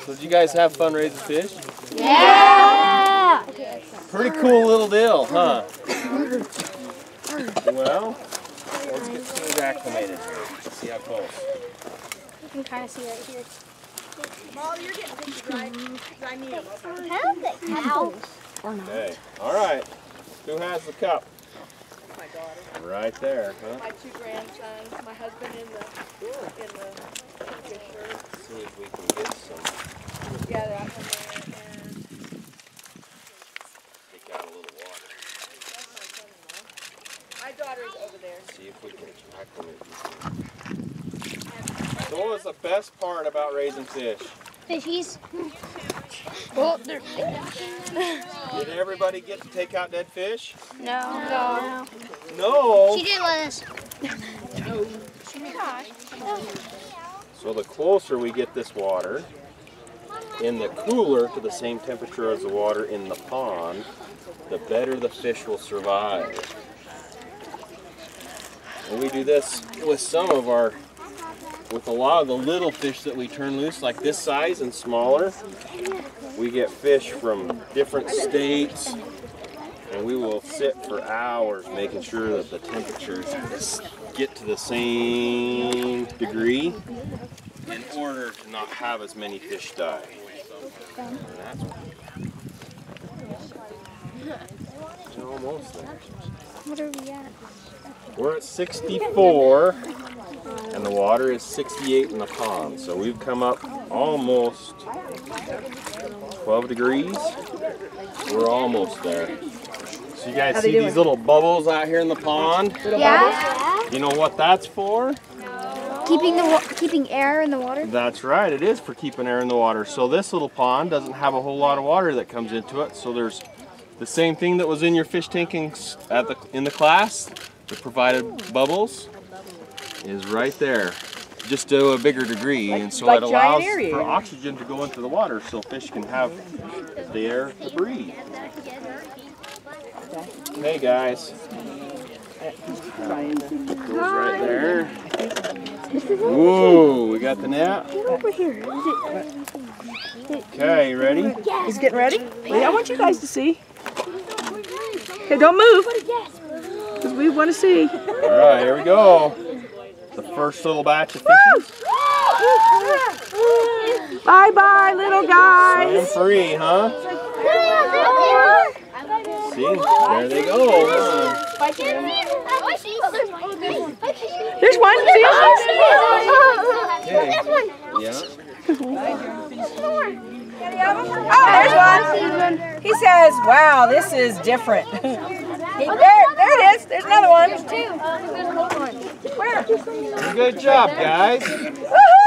So did you guys have fun raising fish? Yeah! Pretty cool little deal, huh? Well, let's get things acclimated here. Let's see how close. You can kind of see right here. Molly, you're getting pictures right, because I need them. How the cows? Okay, all right. Who has the cup? My daughter. Right there, huh? My 2 grandsons, my husband in the Kingfisher. Let's see if we can get some. Yeah, they're out from there. And Take out a little water. that's my son-in-law. My daughter's over there. See if we can acclimate these things. So what was the best part about raising fish? Fishies. Well, they're Did everybody get to take out dead fish? No. No. She didn't let us. So the closer we get this water in the cooler to the same temperature as the water in the pond, the better the fish will survive. And we do this with with a lot of the little fish that we turn loose, like this size and smaller. We get fish from different states, and we will sit for hours making sure that the temperatures get to the same degree in order to not have as many fish die. And that's almost there. What are we at? We're at 64, and the water is 68 in the pond. So we've come up almost 12 degrees. We're almost there. So you guys see these little bubbles out here in the pond? Yeah. You know what that's for? Keeping air in the water. That's right, it is for keeping air in the water. So this little pond doesn't have a whole lot of water that comes into it. So there's the same thing that was in your fish tanking in the class. The provided bubbles is right there, just to a bigger degree, and so it allows for oxygen to go into the water so fish can have the air to breathe. Hey guys, goes right there. Whoa, we got the net. Get over here. Okay, you ready? He's getting ready? Well, I want you guys to see. Okay, don't move. Because we want to see. All right, here we go. The first little batch of fishes. Bye-bye, little guys. Swim free, huh? See, there they go. Huh? There's one. See? Okay. Yeah. Oh, there's one. He says, wow, this is different. There it is. There's another one. There's two. Where? Good job, guys. Woohoo!